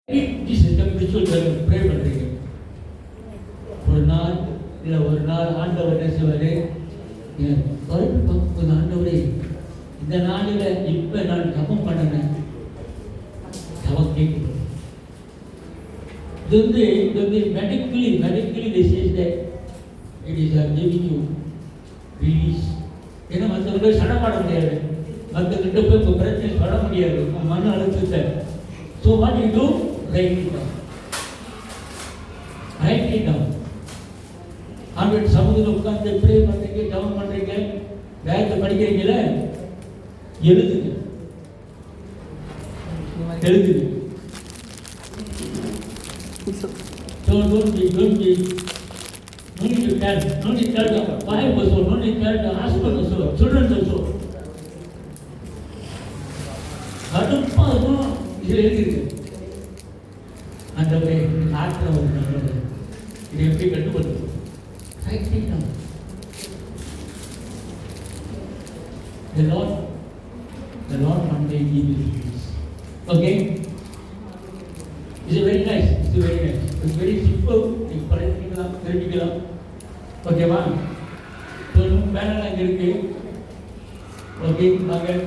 Pray பண்ணுறீங்க. ஒரு நாள் இல்லை ஒரு நாள் ஆண்டவர் என்ன செய்வார், கொஞ்சம் ஆண்டவரே இந்த நாளில் இப்போ நான் ஜபம் பண்ணினேன், ஜபம் கேட்கணும். இது வந்து medically this is that it is giving you release. ஏன்னா மற்றவர்கள் சடப்பாட முடியாது, மற்றவர்கிட்ட போய் உங்கள் பிரச்சனை சொல்ல முடியாது, உங்கள் மன அழுத்தத்தை. So what you do, write it down. Write it down. ஆண்டவர் சமூகத்தில் உட்கார்ந்து ப்ரே பண்ணுறீங்க, ஜபம் பண்ணுறீங்க, வேதத்தை படிக்கிறீங்களே, எழுதுங்க. So don't be no need to tell the wife also, no need to tell the husband also, children also. கடுப்பா இருக்கும். இதில் எழுதிருக்கு அந்த ஆற்றில் ஒரு நல்லது, இது எப்படி கட்டுப்படுத்தும். The Lord one day give you peace. Okay? It's very nice. It's very simple. நீங்கள் படிக்கலாம், தெரிஞ்சுக்கலாம். ஓகேவா? சொல்லும் வேலை அங்கே இருக்கு. ஓகே, நாங்கள்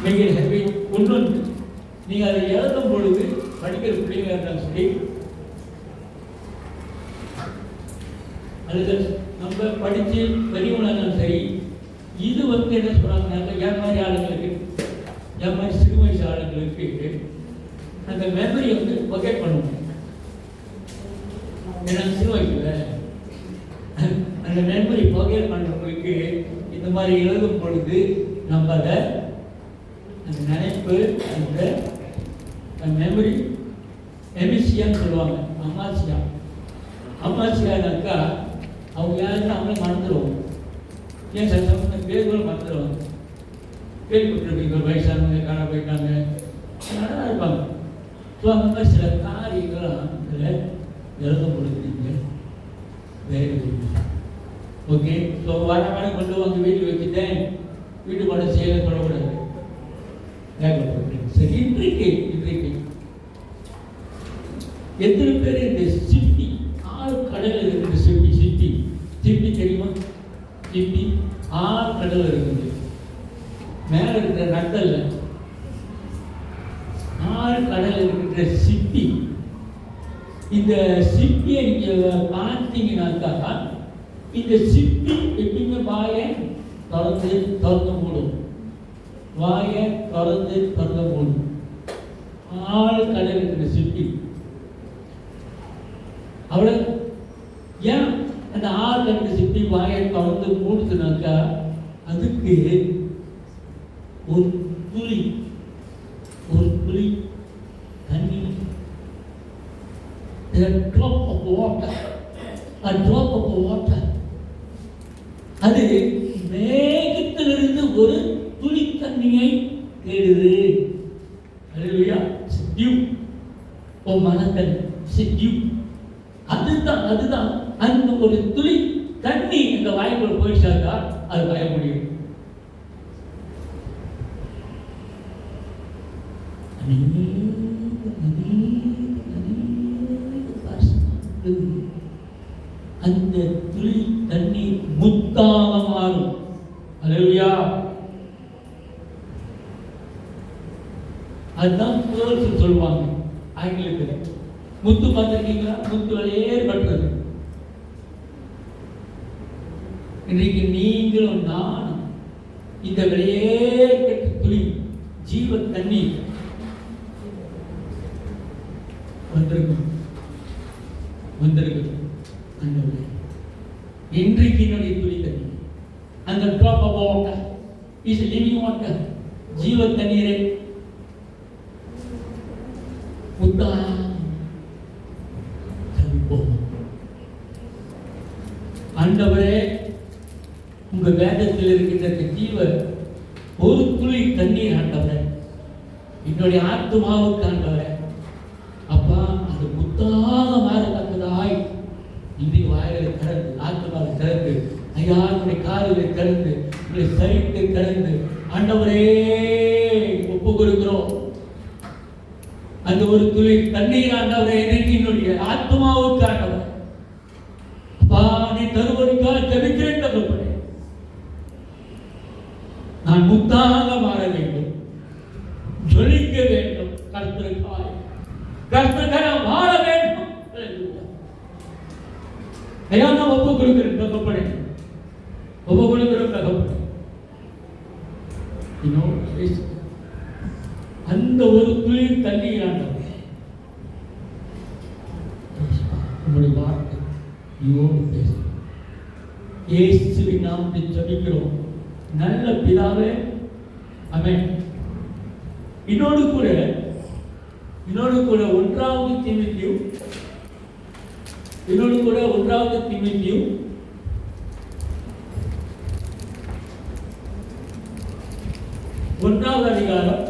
நீங்கள் ஹெப்பி ஒன்று நீங்கள் அதை எழுதும் பொழுது படிக்கிற பிள்ளைங்க இருந்தாலும் சரி, அல்லது நம்ம படித்து பெரியவங்களாலும் சரி, இது வந்து என்ன சொல்கிறாங்கனாக்கா, என் மாதிரி ஆளுங்களுக்கு, என் மாதிரி சிறு வயசு ஆளுங்களுக்கு அந்த மெமரியை வந்து ஃபர்கெட் பண்ணுவோம். ஏன்னா சிறு வயசில் அந்த மெமரி ஃபர்கெட் பண்ணுறவங்களுக்கு இந்த மாதிரி எழுதும் பொழுது நம்ம அதை அந்த நினைப்பு, அந்த மெமரி எமிசியான்னு சொல்லுவாங்க. அம்மாசியானாக்கா அவங்க யாருன்னு அவங்கள மறந்துடுவாங்க. ஏன் சார் சமூக பேர்களும் மறந்துடுவாங்க. கேள்விப்பட்டிருப்பீங்க, ஒரு வயசானவங்க காண போயிட்டாங்க, நல்லா இருப்பாங்க. ஸோ அந்த மாதிரி சில காரியங்களும் இதில் எழுத கொடுக்குறீங்க. வேறு ஓகே. ஸோ வர கொண்டு வந்து வீட்டு வச்சுட்டேன், வீட்டு கூட செய்ய சொல்லக்கூடாது. சரி, இன்றைக்கு எத்தனை பேர் இந்த சிப்பி, ஆறு கடல் இருக்குது, சிப்பி தெரியுமா? சிப்பி ஆறு கடல் இருக்குது. மேலே இருக்கிற நட்டல்ல ஆறு கடல் இருக்கிற சிப்பி. இந்த சிப்பியை நீங்க பார்த்தீங்கன்னாக்கா, இந்த சிப்பி எப்படிங்க வாயை திறந்து மூடும். வாயை திறந்து மூடும். ஆறு கடல் இருக்கிற சிப்பி. அவ்வளோ ஏன் அந்த ஆறு கடல் சிப்பி வாயை திறந்து மூடுதுனாக்கா, அதுக்கு ஒரு துளி தண்ணி, a drop of water, அது மேகத்திலிருந்து ஒரு துளி தண்ணியை தேடுது. அல்லேலூயா. டியூ ஓ மனத்தன் டியூ. அதுதான் அந்த ஒரு துளி தண்ணி இந்த வாய்க்குள்ள போயிடுச்சாக்கா அது வாய முடியும். அந்த துளி தண்ணீர் முத்தாக மாறும். அல்லேலூயா. அதுதான் பேர்ஸ் சொல்லுவாங்க ஆங்கிலத்தில். முத்து பார்த்துருக்கீங்களா? முத்து வெளியே கட்டுறது. இன்றைக்கு நீங்களும் நானும் இந்த வெளியே கட்டு துளி ஜீவ தண்ணீர் வந்திருக்கும். இன்றைக்கு என்னுடைய துளி தண்ணி, அந்த drop of water is living water, ஜீவ தண்ணீரை ஆண்டவரே, உங்க வேதத்தில் இருக்கின்ற ஜீவ ஒரு துளி தண்ணீர் ஆண்டவரே, என்னுடைய ஆத்மாவுக்கு ஆண்டவரே, அப்பா அது முத்தாக மாறத்தக்கதாய் இன்றைக்கு வாயிலை திறந்து, ஆத்மாவை திறந்து, ஐயா உடைய காதுகளை திறந்து, உடைய சரித்தை திறந்து ஆண்டவரே ஒப்பு கொடுக்கிறோம். அந்த ஒரு துளி தண்ணீர் ஆண்டவரை எனக்கு என்னுடைய ஆத்மாவுக்கு ஆண்டவர் அப்பா நீ தருவதற்காக ஜெபிக்கிறேன் தகப்பனே. நான் முத்தாக மாற வேண்டும், ஜொலிக்க வேண்டும், கர்த்தருக்காய் வாழ வேண்டும். ஐயா நான் ஒப்பு கொடுக்கிறேன் தகப்பனே, ஒப்பு கொடுக்கிறேன் தகப்பனே. அந்த ஒரு துளி தண்ணீர் ஆண்டவர் உங்களுடைய வார்த்தை நீயோடு பேச இயேசுவின் நாமத்தில் ஜெபிக்கிறோம் நல்ல பிதாவே, ஆமென். இன்னொரு கூட 1 தீமோத்தேயு 1 அதிகாரம்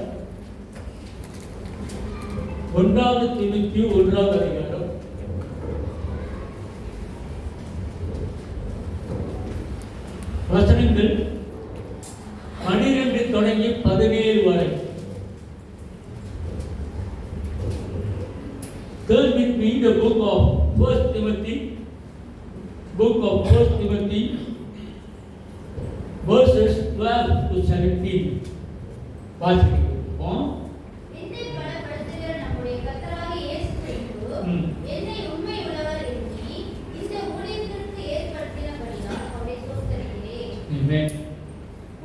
1 தீமோத்தேயு 1 அதிகாரம் வசனங்கள் 12 தொடங்கி 17 வரை. Turn with me the book of 1 Timothy verses 12 to 17. வாசிக்கிறோம். என்னை பலப்படுத்துகிற நம்முடைய கர்த்தராகிய இயேசு கிறிஸ்து என்னை உண்மை உள்ளவர் என்று இந்த ஊழியத்திற்கு ஏற்படுத்தினபடியால் அவரை ஸ்தோத்திரிக்கிறேன். ஆமென்.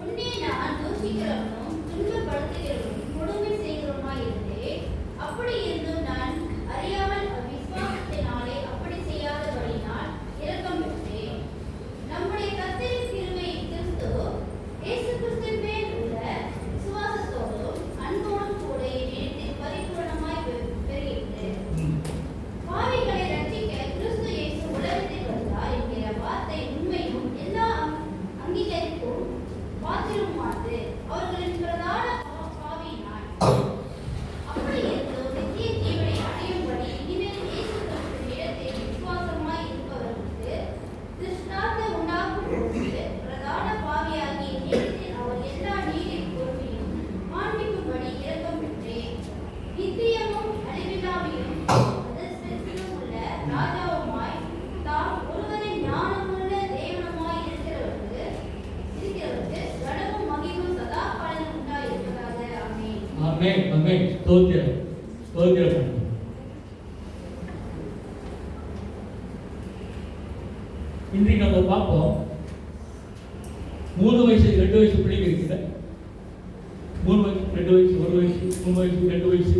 உன்னை நான் தூஷிக்கிறவனும் துன்பப்படுத்துகிறவனும் கொடுமை செய்கிறவனுமாய் இருந்தேன். அப்படி இருந்தும் நான் அறியாமல் விசுவாசத்தினாலே அப்படி செய்யாதபடியினால் இரக்கம் பெற்றேன். நம்முடைய கர்த்தரின் கிருபை கிறிஸ்து இயேசு கிறிஸ்துவின் மேல் உள்ள விசுவாசத்தோடும் அன்போடும் கூட என்னிடத்தில் பரிபூரணமாய் பெருகிற்று. பாவிகளை ரட்சிக்க கிறிஸ்து இயேசு உலகத்தில் வந்தார் என்கிற வார்த்தை உண்மையும் எல்லா அங்கீகரிப்பும் பாத்திரமானது. அவர்களின் பிரதான பாவி நான். அப்படி இருந்தும் நித்திய ஜீவனை அடையும்படி இனிமேல் இயேசு கிறிஸ்துவின் இடத்தில் விசுவாசமாய் இருப்பவர்களுக்கு திருஷ்டாந்த உண்டாக்கும் போது பிரதான பாவியாகிய என்னிடத்தில் அவர் எல்லா நீரின் பொறுமையும் காண்பிக்கும்படி இரக்கம் பெற்றேன். நித்தியமும் அழிவில்லாமையும் அதற்கும் உள்ள ராஜாவுமாய் தாம் ஒருவரை ஞானமுள்ள தேவனுமாய் இருக்கிறவருக்கு கனமும் மகிமையும் சதா காலம் உண்டாயிருப்பதாக. ஆமென். ஆமென். ஆமென். ஸ்தோத்திரம். இன்றைக்கு நம்ம பார்ப்போம் 3 வயசு 2 வயசு பிள்ளைங்க இருக்குது. 3 வயசு 2 வயசு 1 வயசு 3 வயசு 2 வயசு.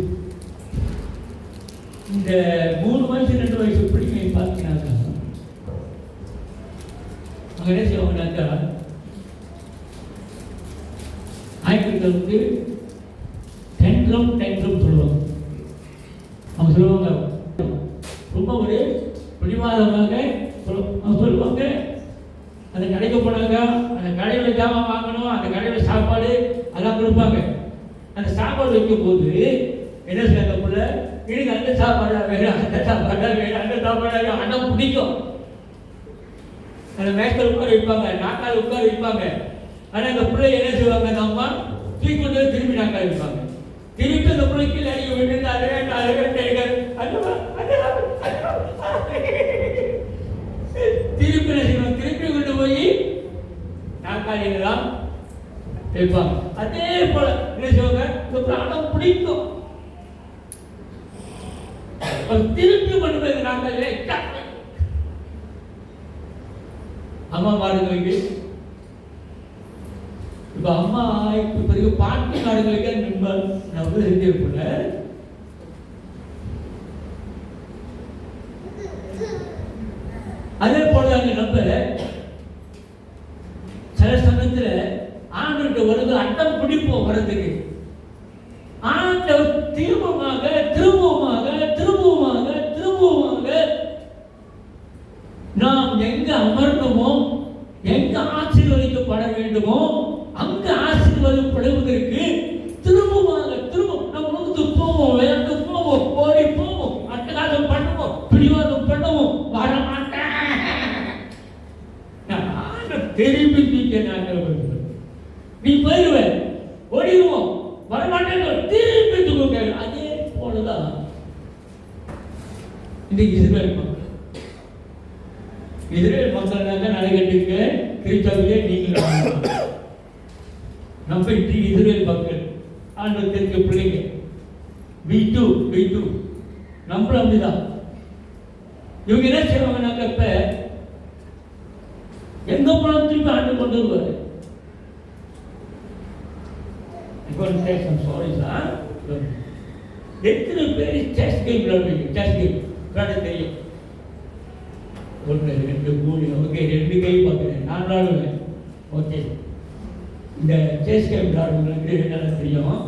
இந்த 3 வயசு 2 வயசு பிள்ளைங்க பார்த்தீங்கன்னாக்கா அவங்க என்ன செய்வாங்கன்னாக்கா ஆய்வுகள் வந்து டென்ட்ரம் சொல்லுவாங்க. அவங்க சொல்லுவாங்க ரொம்ப ஒரு பிடிவாதமாக அவங்க சொல்லுவாங்க. அந்த கடைக்கு போனாங்க, அந்த கடையில் ஜாமான் வாங்கணும், அந்த கடையில் சாப்பாடு அதெல்லாம் கொடுப்பாங்க. அந்த சாப்பாடு வைக்கும் போது என்ன செய்ய பிள்ளை எனக்கு அந்த சாப்பாடாக வேணும், அந்த சாப்பாடாக வேணும், அந்த சாப்பாடாக வேணும், அண்ணன் பிடிக்கும். அந்த மேய்ச்சல் உட்கார வைப்பாங்க, நாக்கால் உட்கார வைப்பாங்க. ஆனால் அந்த பிள்ளை என்ன செய்வாங்க, அந்த அம்மா தூக்கி கொண்டு திரும்பி நாக்கால் வைப்பாங்க. திருப்பி அந்த பிள்ளைக்கு அடிக்க வேண்டியது அது வேண்டாம் திருப்பி என்ன செய்வாங்க, திருப்பி கொண்டு போய் நாக்காலிகளாம் வைப்பாங்க. அதே போல என்ன செய்வாங்க, இந்த பிராணம் பிடிக்கும், திருப்பி கொண்டு போய் நாக்காலிலே அம்மா மாடுகளுக்கு. இப்ப அம்மா இப்ப பிறகு பாட்டு நாடுகளுக்கு நம்ம செஞ்சிருப்போம்ல. அதே போல நம்ம சில சமயத்துல ஆண்டு வருது அட்டம் பிடிப்போம் வர்றதுக்கு. ஆண்டவர் திரும்பமாக நாம் எங்க அமர்ந்தோமோ, எங்க ஆசீர்வதிக்கப்பட வேண்டுமோ அங்க ஆசீர்வதிக்கப்படுவதற்கு திரும்பமாக நம்ம வந்து போவோம், வேண்டு போவோம், ஓடி போவோம், அட்டகாசம் பண்ணுவோம், பிடிவாதம் பண்ணுவோம், வரமாட்டேன் திரும்பி நீ போயிடுவேன், ஓடிடுவோம். இந்த இஸ்ரேல் மக்கள். இஸ்ரேல் மக்கள்னாக்க நடைகட்டுக்க திருச்சபையே நீங்கள் நம்ம இன்றைக்கு இஸ்ரேல் மக்கள் ஆண்டு தெரிஞ்ச பிள்ளைங்க வீட்டு நம்மளும் அப்படிதான். இவங்க என்ன செய்வாங்கன்னாக்க இப்ப எங்க போனாலும் திருப்பி ஆண்டு கொண்டு வருவாரு. எத்தனை பேர் செஸ் கேம் விளையாடுவீங்க? செஸ் கேம் விளையாட தெரியும். 1 2 3 ஓகே 2 கை பார்க்குறேன், நான் விளையாடுவேன். ஓகே, இந்த செஸ் கேம் விளையாடுவங்களுக்கு நல்லா தெரியும்.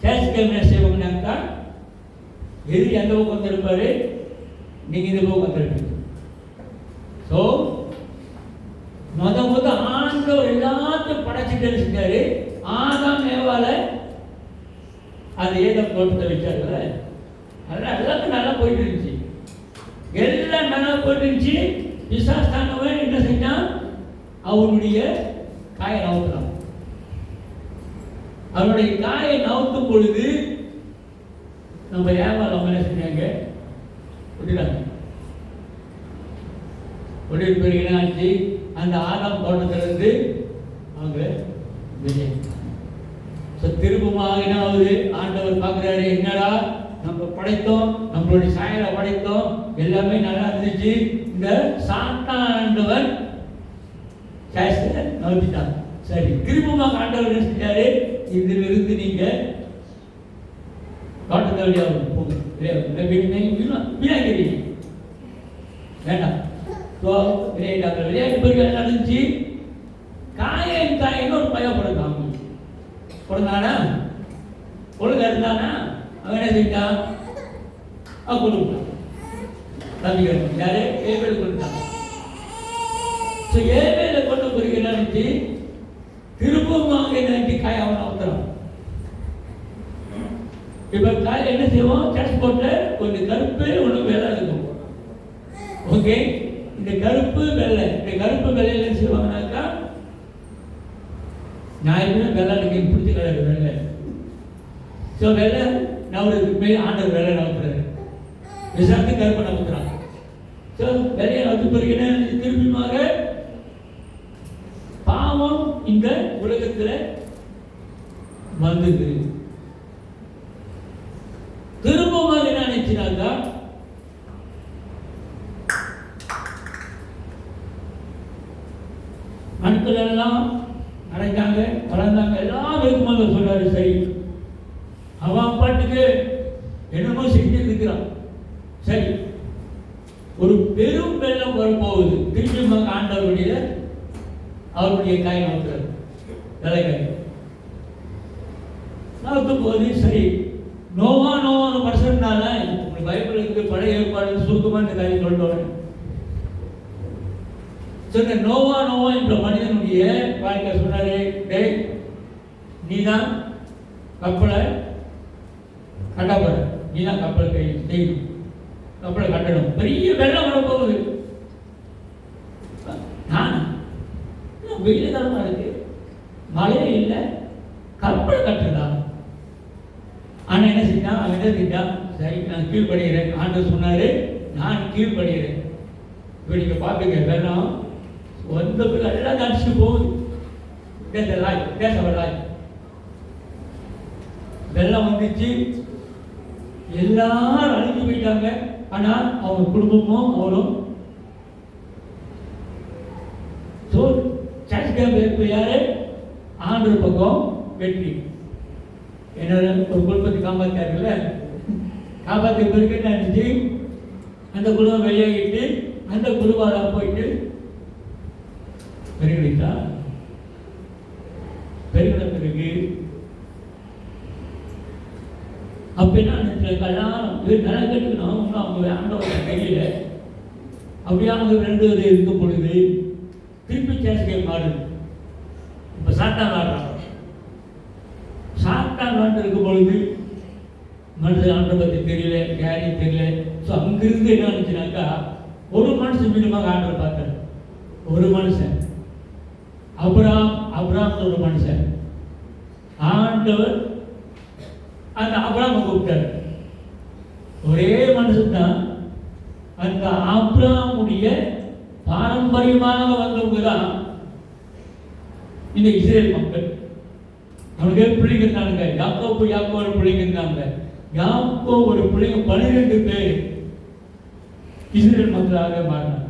செஸ் கேம் என்ன செய்வாங்கன்னாக்கா எது எந்த பக்கம் வந்துருப்பாரு, நீங்கள் இந்த பக்கம் வந்துருப்பீங்க. ஸோ முத ஆண்டவர் எல்லாத்தையும் படைச்சிட்டு செஞ்சாரு. ஆதாம் ஏவால அது ஏதம் தோட்டத்தை வச்சாருல, அதெல்லாம் எல்லாத்துக்கும் நல்லா போயிட்டு இருந்துச்சு. எல்லாம் நல்லா போயிட்டு இருந்துச்சு. பிசாசானவன் என்ன செஞ்சான்? அவனுடைய காயை நவுத்துறான். அவனுடைய காயை நவுத்தும் பொழுது நம்ம ஏவால அவங்க என்ன செஞ்சாங்க? விட்டுட்டாங்க. விட்டு பிறகு என்ன ஆச்சு? அந்த ஆதாம் தோட்டத்திலிருந்து அவங்க வெளியே. திரும்பமாக என்ன ஆகுது? ஆண்டவர் பார்க்குறாரு, என்னடா நம்ம படைத்தோம், நம்மளுடைய சாயலை படைத்தோம், எல்லாமே நல்லா இருந்துச்சு. இந்த சாத்தாண்டவன் நவுத்திட்டான். சரி, திரும்பமாக ஆண்டவர் என்ன செஞ்சாரு? இதிலிருந்து நீங்க தோட்டத்தை வெளியாகும் போங்க, வீணாக்கிறீங்க வேண்டாம். விளையாட்டு பிறகு என்ன நடந்துச்சு? காயின்னு ஒரு பையன் பிறந்தான். பிறந்தானா? ஒழுங்கா இருந்தானா? அவன் என்ன செஞ்சான்? அவன் கொடுத்தான். தம்பிகள் யாரு? ஏவேல் கொடுத்தான். ஏவேல கொண்ட பிறகு என்ன இருந்துச்சு? திரும்பமாக என்ன காய் அவன் அவுத்துறான். இப்ப காய் என்ன செய்வோம்? சர்ச் போட்டு கொஞ்சம் கருப்பு ஒன்று வெள்ளை இருக்கும். ஓகே, இந்த கருப்பு வெள்ளை, இந்த கருப்பு வெள்ளையில என்ன செய்வாங்கன்னாக்கா, நான் எப்பவுமே வெள்ளை எனக்கு பிடிச்ச கலர் வெள்ளை. ஸோ வெள்ளை நவருக்கு ஆண்டவர் வெள்ளை நவுத்துறாரு, விசாரித்து கருப்பை நவுத்துறான். ஸோ வெள்ளையை நவுத்து பிறகு திரும்பிமாக பாவம் இந்த உலகத்தில் வந்தது. திரும்பமாக என்ன நினைச்சினாக்கா, மனுக்கள் எல்லாம் அடைஞ்சாங்க, வளர்ந்தாங்க, எல்லாம் இருக்கும்போது சொல்றாரு, சரி அவன் பாட்டுக்கு என்னமோ செஞ்சு இருக்கிறான். சரி, ஒரு பெரும் வெள்ளம் வரப்போகுது. திரும்பி ஆண்டவருடைய அவருடைய காய் நவுத்துறாரு, தலைக்காய் நவுத்தும் போது சரி, நோவான்னு மனுஷன்னால உங்களுக்கு பைபிளுக்கு பழைய ஏற்பாடு சுருக்கமாக இந்த காரியம் சொல்லிட்டு சொன்ன நோவா என்ற மனிதனுடைய வாழ்க்கை சொன்னாரு, டேய் நீதான் கப்பலை கட்டப்பட, நீதான் கப்பல் கை செய்யணும், கப்பலை கட்டணும். பெரிய வெள்ளம் வர போகுது. நான் வெயில் காலமா இருக்கு, மழையே இல்லை, கப்பலை கட்டுறதா? ஆனா என்ன செஞ்சான்? அவன் என்ன செஞ்சான்? சரி நான் கீழ்படுகிறேன். ஆண்டவர் சொன்னாரு, நான் கீழ்படுகிறேன். இப்போ நீங்க பார்த்துங்க, வெள்ளம் வந்த பிள்ளை எல்லாம் அடிச்சுட்டு போகுது. வெள்ளம் வந்துச்சு, எல்லாரும் அழிஞ்சு போயிட்டாங்க. ஆனா அவங்க குடும்பமும் அவரும் யாரு? ஆண்டவர் பக்கம் வெற்றி. என்னோட ஒரு குடும்பத்தை காப்பாற்றாருல்ல, காப்பாற்ற பிறகு என்ன இருந்துச்சு? அந்த குடும்பம் வெளியாகிட்டு அந்த குடும்பம் போயிட்டு பெருகிட்டா. பெருகின பிறகு அப்ப என்ன கல்யாணம் நல்லா கேட்டுக்கணும். அவங்க ஆண்டவங்க கையில அப்படியே அவங்க 2 இருக்கும் பொழுது திருப்பி சேஸ் கேம் ஆடுது. இப்ப சாத்தான் ஆடுறான். சாத்தான் ஆண்டு இருக்கும் பொழுது மனுஷன் ஆண்டவத்தை தெரியல, யாரையும் தெரியல. ஸோ அங்கிருந்து என்ன ஆச்சுனாக்கா, ஒரு மனுஷன் மீண்டுமாக ஆண்டவர் பார்த்தார். ஒரு மனுஷன் அப்ராம் ஒரு மனுஷன். ஆண்டவர் அந்த அப்ராமை கூப்பிட்டார். ஒரே மனுஷன் தான், அந்த ஆபிரகாமுடைய பாரம்பரியமாக வந்தவங்க தான் இந்த இஸ்ரேல் மக்கள். அவனுக்கு பிள்ளைங்க இருந்தாங்க, யாக்கோபு பிள்ளைங்க இருந்தாங்க. யாக்கோபு பிள்ளைங்க 12 பேர் இஸ்ரேல் மக்களாக மாறினாங்க.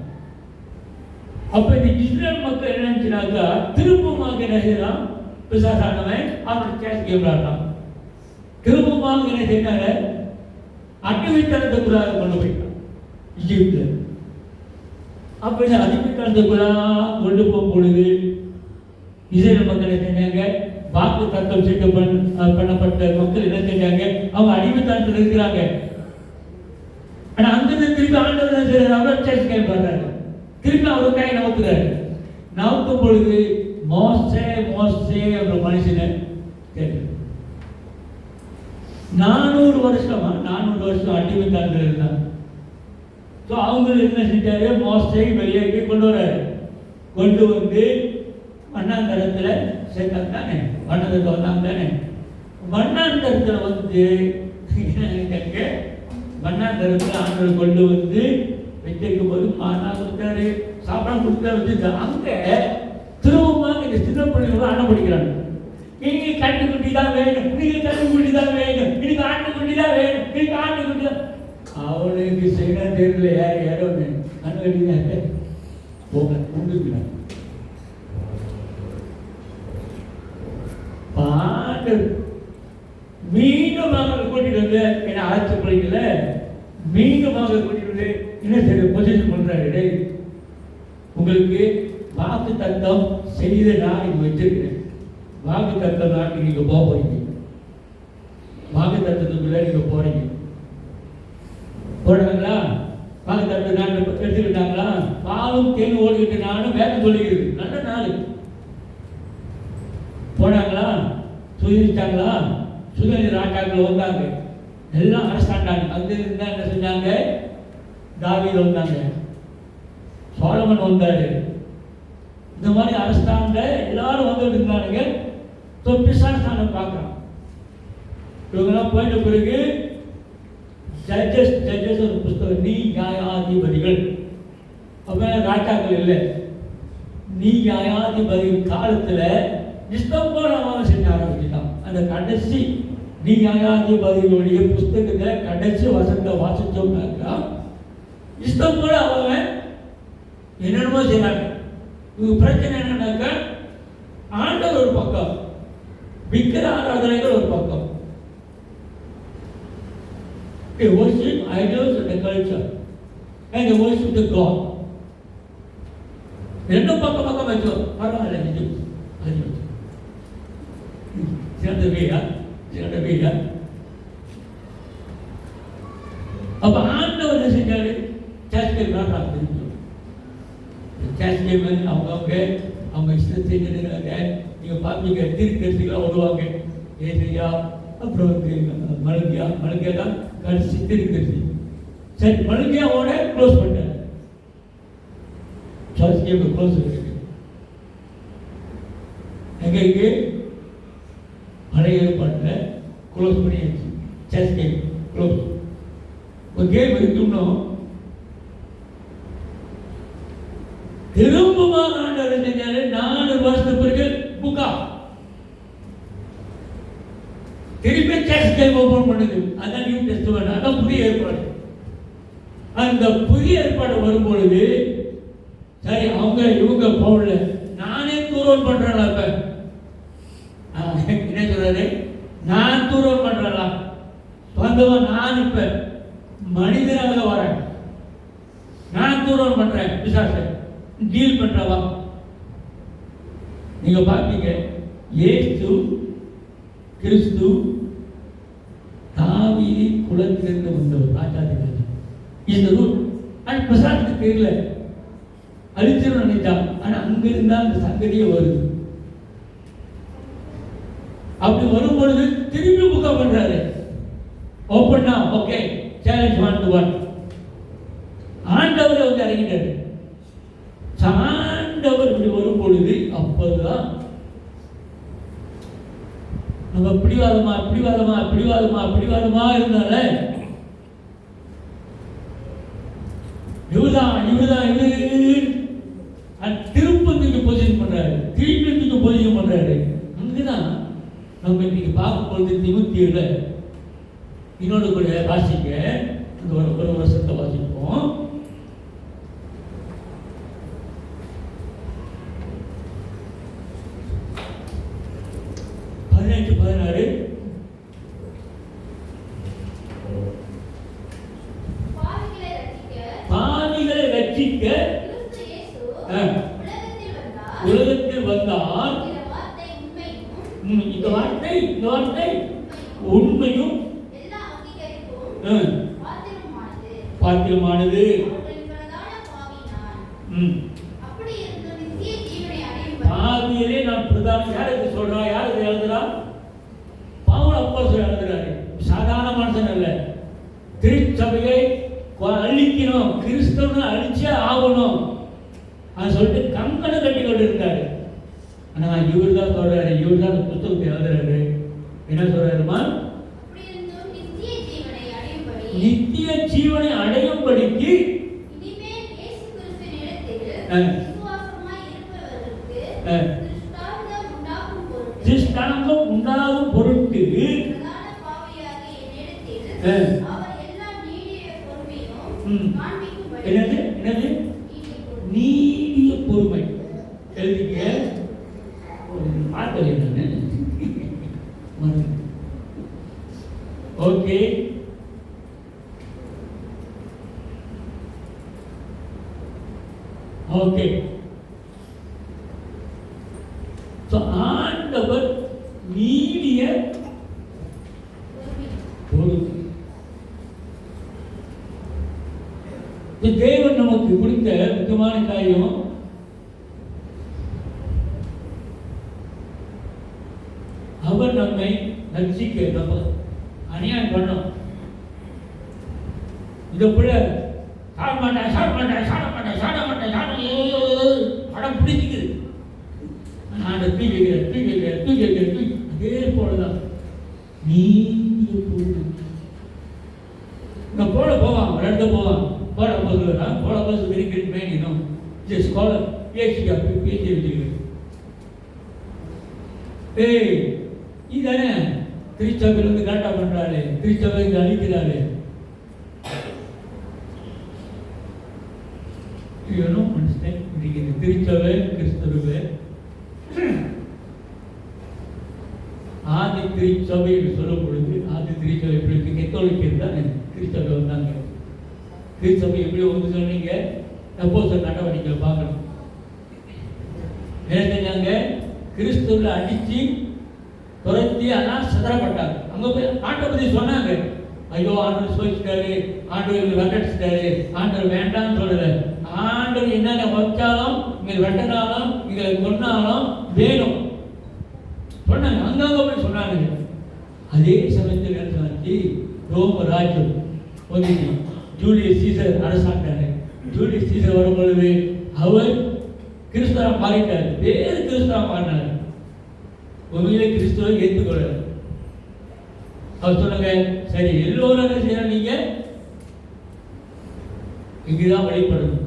அப்ப இந்த இஸ்ரேல் மக்கள் என்ன நினைச்சாக்கா, திரும்பமாக என்ன செய்யலாம், பிசாசானவன் அவனுடைய கேஸ் கேம் விளையாடலாம். திரும்பமாக என்ன செய்யறாங்க, அடிமைத்தனத்துக்குள்ளாக கொண்டு போயிட்டான் இஜிப்துல. அப்ப இந்த அடிமைத்தனத்துக்குள்ளாக கொண்டு போகும் பொழுது இஸ்ரேல் மக்கள் என்ன செஞ்சாங்க, வாக்கு தத்தம் செய்து பண்ணப்பட்ட மக்கள் என்ன செஞ்சாங்க, அவங்க அடிமைத்தனத்தில் இருக்கிறாங்க. ஆனா அங்கிருந்து திருப்பி ஆண்டவர் அவர் சேர்ச் கேட்பாரு, திருப்பி அவர் கை நவுத்துறாரு. நவுத்தும் பொழுது மோசே ஒரு மனுஷனை கேட்டு 400 வருஷம் அடிமைத்தனத்தில் இருந்தாங்க. ஸோ அவங்க என்ன செஞ்சாரு, மோசை வெளியே கொண்டு வர்றாரு. கொண்டு வந்து வண்ணாந்தரத்தில் சேர்த்தாங்க தானே, வண்ணாந்தரத்தில் வந்தாங்க தானே. வண்ணாந்தரத்தில் வந்து வண்ணாந்தரத்தில் ஆண்டவர் கொண்டு வந்து வச்சிருக்கும் போது மானா கொடுத்தாரு, சாப்பிட கொடுத்தா வச்சு அங்கே திரும்பமாக இந்த சின்ன பிள்ளைங்களும் அண்ணன் படிக்கிறாங்க. நீங்க கட்டுக்குட்டி தான் வேணும், நீங்க கட்டுக்குட்டி தான் வேணும், இன்னைக்கு ஆட்டுக்குட்டி தான் வேணும், இன்னைக்கு ஆட்டுக்குட்டி தான். அவனுக்கு செய்ய தெரியல, யாரோ அண்ணன் போக கொண்டுக்கிறான். பாட்டு மீண்டும் அவர்கள் கூட்டிட்டு வந்து என்ன அழைச்சி பிள்ளைங்கள மீண்டும் அவர்கள் கூட்டிட்டு வந்து என்ன செய்ய பொசிஷன் பண்றாரு, உங்களுக்கு வாக்கு தத்தம் செய்த நான் இங்க வச்சிருக்கிறேன். வாக்கு தத்தம் நாட்டுக்கு நீங்க போக போறீங்க, வாக்கு தத்தத்துக்குள்ள நீங்க போறீங்க. போடுறாங்களா, வாக்கு தத்த நாட்டு எடுத்துக்கிட்டாங்களா, பாலும் தேன் ஓடிக்கிட்டு நானும் வேலை சொல்லிக்கிறது நல்ல நாள். போனாங்களா, சுதந்திரிச்சாங்களா, சுதந்திர ராஜாக்கள் வந்தாங்க, எல்லாம் அரசாண்டாங்க. அங்க இருந்தா என்ன செஞ்சாங்க, தாவீது வந்தாங்க, சோலமன் வந்தாரு. இந்த மாதிரி அரசாண்ட எல்லாரும் வந்துட்டு இருந்தாங்க. பிசாசானம் பார்க்கலாம். இவங்கெல்லாம் போயிட்ட பிறகு ஜட்ஜஸ் ஒரு புஸ்தகம், நீ நியாயாதிபதிகள். அப்ப ராஜாக்கள் இல்லை, நீ நியாயாதிபதிகள் காலத்துல இஷ்டம் போல அவன் செஞ்ச ஆரம்பிச்சுட்டான். அந்த கடைசி நீ நியாயாதிபதிகளுடைய புஸ்தகத்தை கடைசி வசனத்தை வாசிச்சோம்னாக்கா இஷ்டம் போல அவன் என்னென்னமோ செய்யறாங்க. இவங்க பிரச்சனை என்னன்னாக்கா, ஆண்டவர் ஒரு பக்கம், விக்கிர ஆராதனைகள் ஒரு பக்கம். They worship idols and the culture and they worship the God. ரெண்டும் பக்கம் வச்சோம், பரவாயில்ல. சிறந்த வீடா. அப்ப ஆண்டவர் என்ன செஞ்சாரு, சர்ச் கேம் அவங்க இஷ்டத்தை நினைக்கிறாங்க. நீங்க பாப்பீங்க, தீர்க்கதரிசிகளா வருவாங்க, ஏசையா, அப்புறம் மலங்கியா தான் கடைசி தீர்க்கதரிசி. சரி, மலங்கியாவோட க்ளோஸ் பண்ணாரு, சர்ச் கேம் க்ளோஸ் இருக்கு. எங்களுக்கு பழைய ஏற்பாட்டில் க்ளோஸ் பண்ணியாச்சு, சர்ச் கேம் க்ளோஸ். ஒரு கேம் இருக்கணும். திரும்பமாக ஆண்டவர் செஞ்சாரு. 4 வருஷத்துக்கு பிறகு புக்கா திருப்பி சர்ச் கேம் ஓபன் பண்ணுது. அதான் நியூ டெஸ்டமென்ட், அதான் புதிய ஏற்பாடு. அந்த புதிய ஏற்பாடு வரும்பொழுது சரி, இவங்க போகல, நானே தூரம் பண்றேன். அப்ப என்ன சொல்றாரு, நான் தூரம் பண்றேன், சொந்தமா நான் இப்ப மனிதனாக வரேன், நான் தூரம் பண்றேன், பிசாசை டீல் பண்றவா. நீங்க பாப்பீங்க, இயேசு கிறிஸ்து தாவீது குலத்திலிருந்து வந்தவர், ராஜாதிராஜா. இந்த ரூட் அது பிசாசுக்கு தெரியல, அழிச்சிடும் நினைச்சான். ஆனா அங்கிருந்தா அந்த சங்கதியே வருது. அப்படி வரும் பொழுது திரும்பி புக்கா பண்றாரு, ஓப்பன் ஓகே, சேலஞ்ச் 1 to 1. ஆண்டவர் வந்து இறங்கிட்டாரு. ஆண்டவர் இப்படி வரும் பொழுது அப்போதுதான் நம்ம பிடிவாதமா இருந்தால இவருதான் திருப்பத்துக்கு பொசிஷன் பண்றாரு, திருப்பத்துக்கு பொசிஷன் பண்றாரு. அங்கதான் நம்ம இன்னைக்கு பார்க்கும் பொழுது திமுத்தியில இன்னொரு கூட வாசிக்க அந்த ஒரு வருஷத்தை வாசிப்போம். பாவிகளை ரட்சிக்க உலகத்தில் வந்தார். இந்த வார்த்தை உண்மையும் பாத்திரமானது. பாவியிலே நான் பிரதான. யாருக்கு சொல்றா? யாருக்கு எழுதுறா? பவுல் அப்போஸ்தலன் எழுதுறாரு. சாதாரண மனுஷன் அல்ல. திருச்சபையை அழிக்கணும், கிறிஸ்தவனை அழிச்சே ஆகணும் அது சொல்லிட்டு கங்கணம் கட்டி கொண்டு இருந்தாரு. ஆனா இவர் தான் சொல்றாரு, இவர் தான் புத்தகத்தை எழுதுறாரு. என்ன சொல்றாருமா? நித்திய ஜீவனை அடையும்படிக்கு திருஷ்டாந்தம் உண்டாகும் பொருட்டு என்னது நீடிய பொறுமை எழுதிக்க. பார்த்தது என்னன்னு ஓகே. ஓகே, ஆண்டவர் நீடிய பொறுமை. தேவன் நமக்கு கொடுத்த முக்கியமான காரியம் அவர் நம்மை ரட்சிக்க. நம்ம அநியாயம் பண்ணோம். இந்த பிள்ளை படம் பிடிக்குது. அதே போலதான் நீங்க போல போவான், ரெண்டு போவான். போட போது very great man, you know, just scholar, PhD வச்சிருக்கேன். ஏய், இதானே திருச்சபையில் வந்து கரெக்டாக பண்றாரு, திருச்சபை அழிக்கிறாரு. திருச்சபை கிறிஸ்தவ ஆதி திருச்சபை என்று சொல்லும் பொழுது ஆதி திருச்சபை எப்படி இருக்கு? கத்தோலிக்கர் தானே திருச்சபை வந்தாங்க. திருச்சபை எப்படி வந்து சொன்னீங்க? அப்போஸ்தலர் நடவடிக்கை பார்க்கணும். என்ன செஞ்சாங்க? கிறிஸ்துவ அடிச்சு துரத்தி அதெல்லாம் சிதறப்பட்டாங்க. அங்க போய் ஆண்டவர் பத்தி சொன்னாங்க. ஐயோ, ஆண்டவர் சோதிச்சிட்டாரு, ஆண்டவர் வெட்டடிச்சிட்டாரு, ஆண்டவர் வேண்டாம்னு சொல்லல. ஆண்டவர் என்னென்ன வச்சாலும் நீங்கள் வெட்டினாலும் நீங்களை கொன்னாலும் வேணும் சொன்னாங்க. அங்கங்க போய் சொன்னாங்க. அதே சமயத்தில் என்ன ரோம ராஜ்யம் வந்து ஜூலியஸ் சீசர் அரசாண்டாரு. ஜூலியஸ் சீசர் வரும் பொழுது அவர் கிறிஸ்தவ மாறிட்டார், வேறு கிறிஸ்தவ மாறினார். உண்மையிலே கிறிஸ்துவை ஏற்றுக்கொள்ள அவர் சொன்னாங்க, சரி எல்லோரும் என்ன செய்யணும், நீங்க இங்குதான் வழிபடணும்.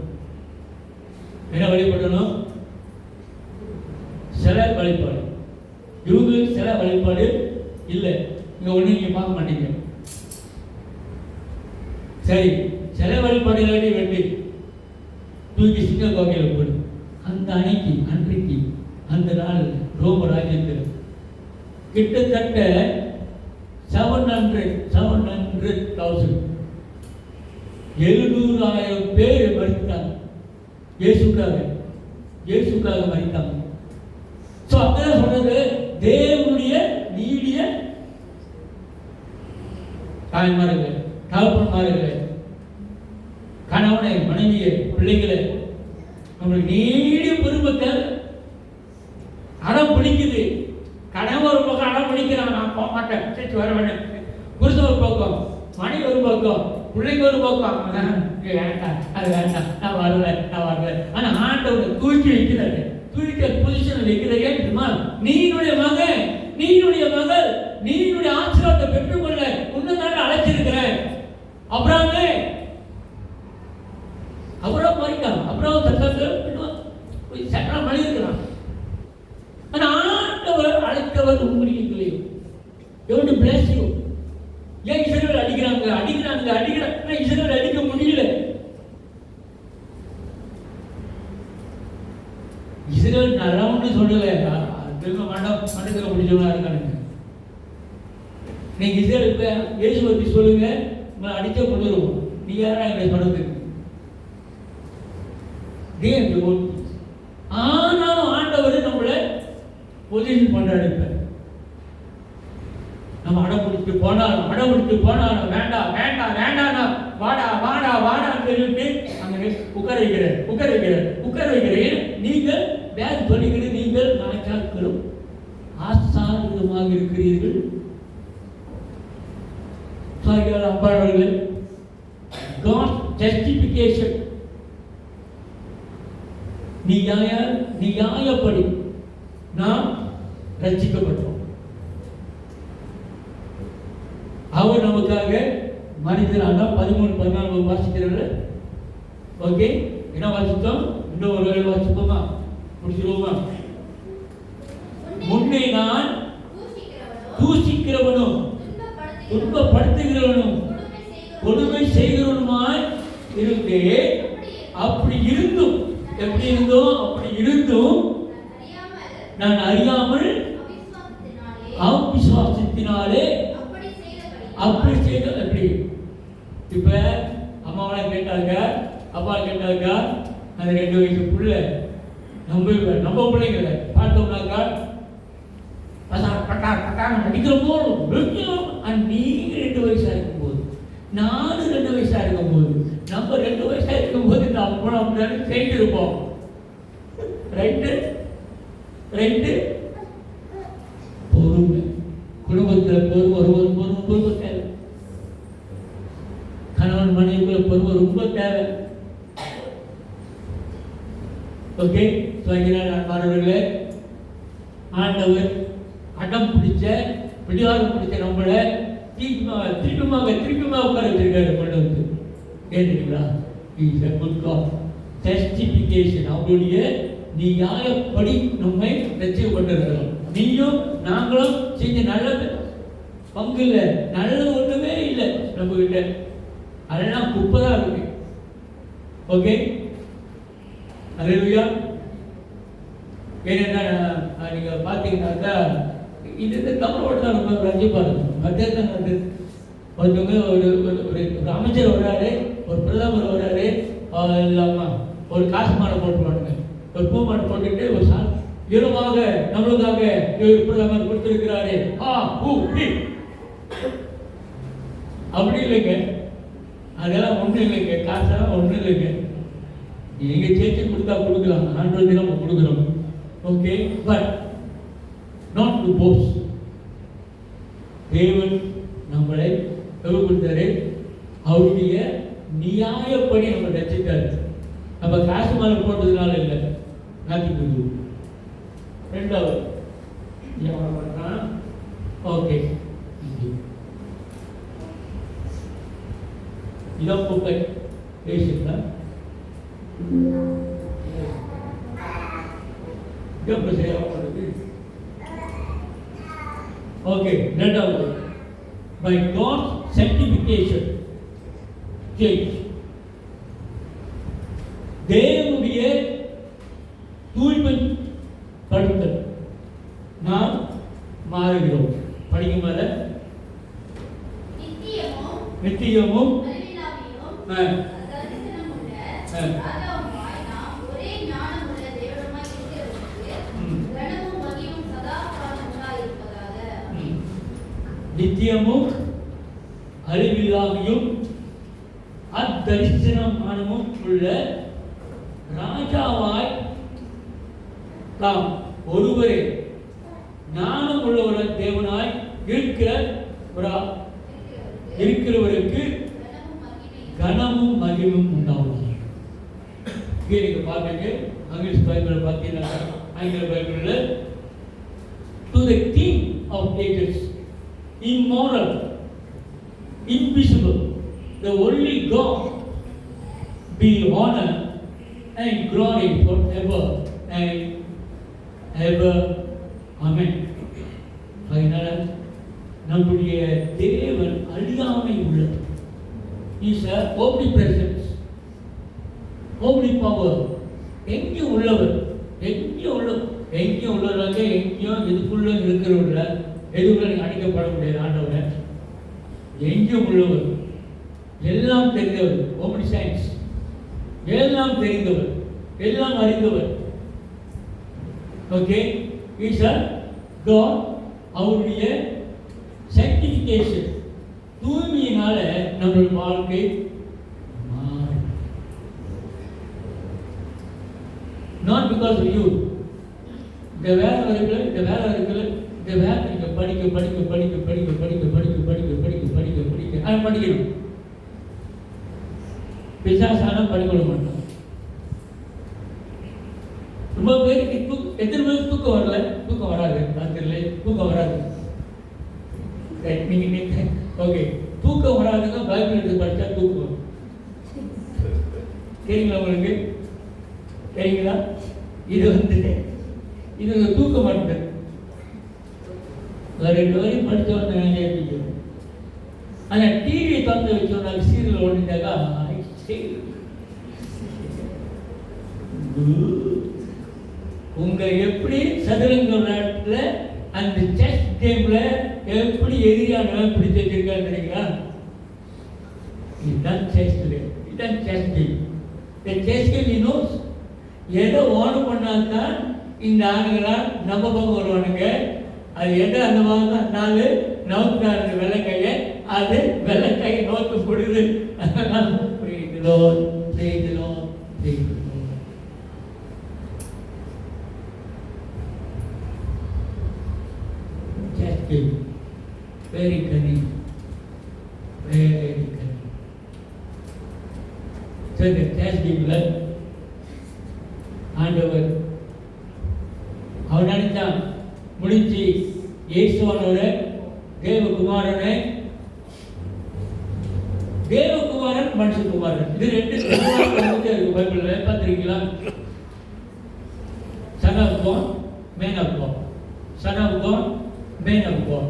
என்ன வழிபடணும்? சில வழிபாடு. இவங்களுக்கு சில வழிபாடு இல்லை. இங்க ஒண்ணு நீங்க பார்க்க மாட்டீங்க. சரி, சில வழிபாடு வெட்டி தூக்கி சிங்க கோகையில் போடு. அந்த அன்றைக்கு அந்த நாள் ரோம ராஜ்யத்தில் கிட்டத்தட்ட 700,000 700,000 பேர் மறித்தாங்க. இயேசுக்காக மறித்தாங்க. சோ அதான் சொல்றது, தேவனுடைய நீடிய தாய்மார்கள், தகப்பன்மார்கள், கணவனை, மனைவியை, பிள்ளைகளை நம்மளுக்கு நீடிய பொறுப்பை அடம் பிடிக்குது. கணவன் ஒரு பக்கம் அடம் பிடிக்கிறான், நான் போக மாட்டேன், சேர்த்து வர வேணும். புருஷன் ஒரு பக்கம், மனைவி ஒரு பக்கம், பிள்ளைங்க ஒரு பக்கம், வேண்டாம் அது வேண்டாம், நான் வருவேன். ஆனா ஆண்டவர் தூக்கி வைக்கிறாரு, தூக்கி பொசிஷன் வைக்கிறாரு. நீனுடைய மகன், நீனுடைய மகள், நீனுடைய ஆசீர்வாதத்தை பெற்றுக்கொள்ள உன்னை நான் அழைச்சிருக்கிறேன். அப்புறமே அங்க அடிக்கிற இஸ்ரேல் அடிக்க முடியல. இஸ்ரேல் நல்லவன்னு சொல்லல, திரும்ப மண்டத்துல முடிச்சவனா இருக்கானுங்க. நீங்க இஸ்ரேல் இப்ப இயேசு பத்தி சொல்லுங்க, உங்களை அடிச்ச கொண்டுருவோம். நீ யாரா எங்களை சொல்றதுக்கு? ஆனாலும் ஆண்டவர் நம்மளை பொசிஷன் பண்றாரு. இப்ப நம்ம அடம்பிடிச்சு போனாலும் வேண்டாம் வேண்டாம் வேண்டாம், வாடா வாடா வாடான்னு சொல்லிட்டு அங்க உட்கார வைக்கிறேன். நீங்கள் பேக் பண்ணிக்கிட்டு நீங்கள் நாய்க்காக்களும் ஆசாரியமாக இருக்கிறீர்கள். அம்பாளர்களே, God justification, நியாயப்படி நாம் ரட்சிக்கப்பட்டோம். அவர் நமக்காக மனிதனாக 13-14 வாசிக்கிறாரு. ஓகே, என்ன வாசித்தோம்? இன்னும் ஒரு வேலை வாசிப்போமா? முடிச்சிருவோமா? முன்னே நான் தூஷிக்கிறவனும் துன்பப்படுத்துகிறவனும் கொடுமை செய்கிறவனுமாய் இருந்தேன். அப்படி இருந்தும் எப்படி இருந்தோம்? அப்படி இருந்தும் நான் அறியாமல் அவிசுவாசத்தினாலே அப்படி செய்த. எப்படி? இப்ப அம்மாவெல்லாம் கேட்டாங்க, அப்பா கேட்டாங்க, அந்த 2 வயசு புள்ள நம்ம பிள்ளைங்களை பார்த்தோம்னாக்கா நடிக்கிற போது, நீங்க 2 வயசா இருக்கும் போது, நானும் 2 வயசா இருக்கும் போது, நம்ம 2 வயசா இருக்கும் போது நம்ம அப்படியே செய்திருப்போம். ரைட்டு. பொறுமை, குடும்பத்தில் பொறுமை தேவை. கணவன் மனைவிக்குள்ள பொறுமை ரொம்ப தேவை. ஓகே, மாணவர்களே, ஆண்டவர் அடம் பிடிவாதம் பிடிச்ச நம்மளை திருப்பமாக உட்கார வச்சிருக்காரு. கொண்டு வந்து கேட்டுங்களா? Is a good God. Justification, அவருடைய நியாயப்படி நம்மை ரட்சிக்கப்பட்டிருக்கிறோம். நீயும் நாங்களும் செஞ்ச நல்ல பங்கு இல்லை, நல்லது ஒன்றுமே இல்லை நம்ம கிட்ட. அதெல்லாம் குப்பை தான் இருக்கு. ஓகே, அல்லேலூயா. ஏன்னா நீங்க பார்த்தீங்கன்னாக்கா இது தமிழோட தான் நம்ம ரஞ்சிப்பா இருக்கும். மத்திய ஒருத்தவங்க ஒரு அமைச்சர் வர்றாரு, ஒரு பிரதமர் வர்றாரு, இல்லாம ஒரு காசு மாலை போட்டுருவானுங்க, ஒரு பூ மாலை போட்டுட்டு ஒரு இரவாக நம்மளுக்காக பிரதமர் கொடுத்திருக்கிறாரு. அப்படி இல்லைங்க, அதெல்லாம் ஒன்றும் இல்லைங்க, காசெல்லாம் ஒன்றும் இல்லைங்க. எங்க சேர்த்து கொடுத்தா கொடுக்கலாம், ஆண்டு நம்ம கொடுக்குறோம். Okay, but not to boast. தேவன் நம்மளை கொடுத்தாரு, அவருடைய நியாயப்படி நம்ம ரசித்தாரு. நம்ம காசு மேல போட்டதுனால இல்லை. நாட்டுக்கு ரெண்டாவது ஓகே, இதான் குப்பை பேசுங்களா? ஓகே, ரெண்டாவது by God's sanctification change. தேவனுடைய தூய்மை படுத்தல் நாம் மாறுகிறோம். படிக்க மேல நித்தியமும் நித்தியமும் அறிவில்லாமையும் அத்தரிசனமானமும் உள்ள ராஜாவாய் தாம் ஒருவரே ஞானம் உள்ளவர் தேவனாய் இருக்கிறவருக்கு கனமும் மகிமும் உண்டாகும். நீங்க பாருங்க, இங்கிலீஷ் பைபிள் பார்த்தீங்கன்னா, ஆங்கில பைபிளில் to the king of ages, immoral, invisible, the only God, be honor and glory forever and ever. Amen. அதனால நம்முடைய தேவன் அழியாமை உள்ளது. Is a omnipresence, omni power. எங்கேயும் உள்ளவர், எங்கேயும் உள்ளவராக, எங்கேயும் இதுக்குள்ள இருக்கிறவர்கள எதுக்குள்ள நீங்கள் அடிக்கப்பட முடியாது. ஆண்டவரை எங்கேயும் உள்ளவர், எல்லாம் தெரிந்தவர், ஓம்னி சயின்ஸ், எல்லாம் தெரிந்தவர், எல்லாம் அறிந்தவர். Okay, is a God. அவருடைய sanctification, தூய்மையினால நம்மளுடைய வாழ்க்கை மாறும். Not because of you. இந்த வேலை இருக்குல்ல, இந்த வேலை நீங்கள் படிக்கணும். பிசாசான படிக்க மாட்டோம். ரொம்ப பேருக்கு எத்தனை பேருக்கு தூக்கம் வரல, தூக்கம் வராது, ராத்திரில தூக்கம் வராது. ஓகே, தூக்கம் வராதுங்க பைபிள் எடுத்து படித்தா தூக்கம். தெரியுங்களா உங்களுக்கு? தெரியுங்களா? இது தூக்க மாட்டேன். ரெண்டு வரையும் படித்தவங்க எழுதிக்கணும். ஆனால் டிவியை திறந்து வச்சோம்னா சீரியல் ஓடிட்டாக்கா உங்க எப்படி சதுரங்க விளையாட்டுல அந்த செஸ் கேம்ல எப்படி எதிரியானவன் பிடிச்சு வச்சிருக்கான்னு தெரியுங்களா? இதுதான் செஸ் கேம். இந்த செஸ் கேம் இன்னும் எதை ஓன் பண்ணாதான் இந்த ஆணுங்களா நம்ம பக்கம் வருவானுங்க. அது எதை அந்த மாதிரி நாலு நோக்காரு வெள்ளைக்கையை, அது வெள்ளைக்கையை நோக்கு கொடுது. Very cunning. So the chess game ஆண்டவர் அவர் நினைச்சான் முடிஞ்சு இயேசுவானோட தேவகுமாரன் மனுஷகுமாரன், இது ரெண்டு இருக்கு பைபிள்ல. பார்த்துருக்கீங்களா? Son of God, man of God. Son of God, man of God.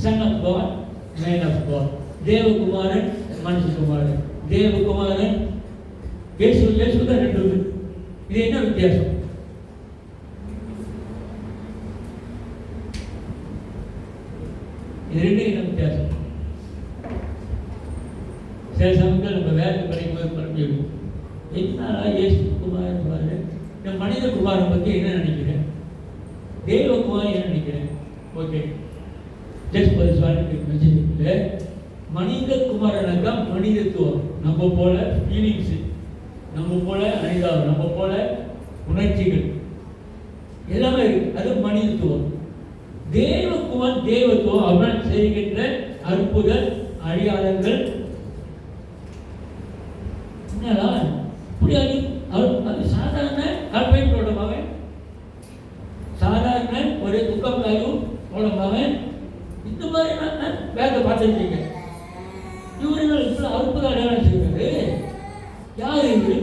Son of God, man of God. தேவகுமாரன் மனுஷகுமாரன். தேவகுமாரன் இயேசு தான் ரெண்டு. இது என்ன வித்தியாசம்? இது ரெண்டு என்ன வித்தியாசம்? சில சமயத்தில் நம்ம வேலை கிடைக்கும்போது பரப்பிடும். என்ன இயேசு குமாரன் பாரு, இந்த மனித குமாரன் பற்றி என்ன நினைக்கிறேன், தேவகுமாரன் என்ன நினைக்கிறேன்? ஓகே, ஜஸ்ட் பரிசுவான மனித குமாரனாக்கா மனிதத்துவம், நம்ம போல ஃபீலிங்ஸு, நம்ம போல அனிதாபம், நம்ம போல உணர்ச்சிகள் எல்லாமே இருக்கு. அது மனிதத்துவம். தேவகுமார் தேவத்துவம், அவன் செய்கின்ற அற்புத அடையாளங்கள் என்னதான் இப்படி அது சாதாரண கல்பையோட மகன், சாதாரண ஒரு துக்கம்காயும் மகன். இந்த மாதிரி வேலை பார்த்துருக்கீங்க. இவர்கள் இப்படி அற்புத அடையாளம் செய்வது யார்? இது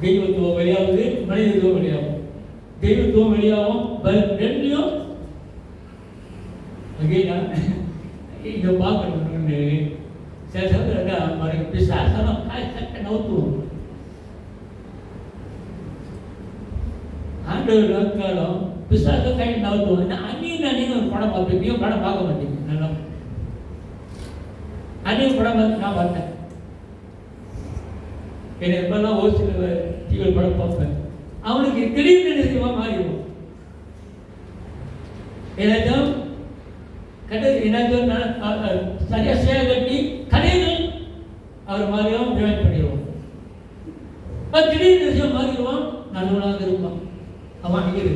தெய்வத்துவம் வெளியாகுது, மனிதத்துவம் வெளியாகும். தெய்வத்துவம் வெளியாகும், ரெண்டையும் இதை பார்க்கணும்னு சில சமயம் பிசாசனம் நவுத்துவோம். ஆண்டவர் நோக்காலும் பிசாசம் கை நவுத்துவோம். அந்நியன் ஒரு படம் பார்ப்பீங்க, படம் பார்க்க மாட்டீங்க. நல்லா அந்நிய படம் நான் பார்த்தேன். என்னை எப்பெல்லாம் ஒரு சில டிவி படம் பார்ப்பேன். அவனுக்கு திடீர்னு நிச்சயமாக மாறிடுவோம். ஏதாச்சும் ஏதாச்சும் சரியா சேவை கட்டி கடையில் அவர் மாதிரியும் ஜாயின் பண்ணிடுவோம். திடீர்னு நிச்சயம் மாறிடுவான், நல்லவனாக இருப்பான். அவன் இரு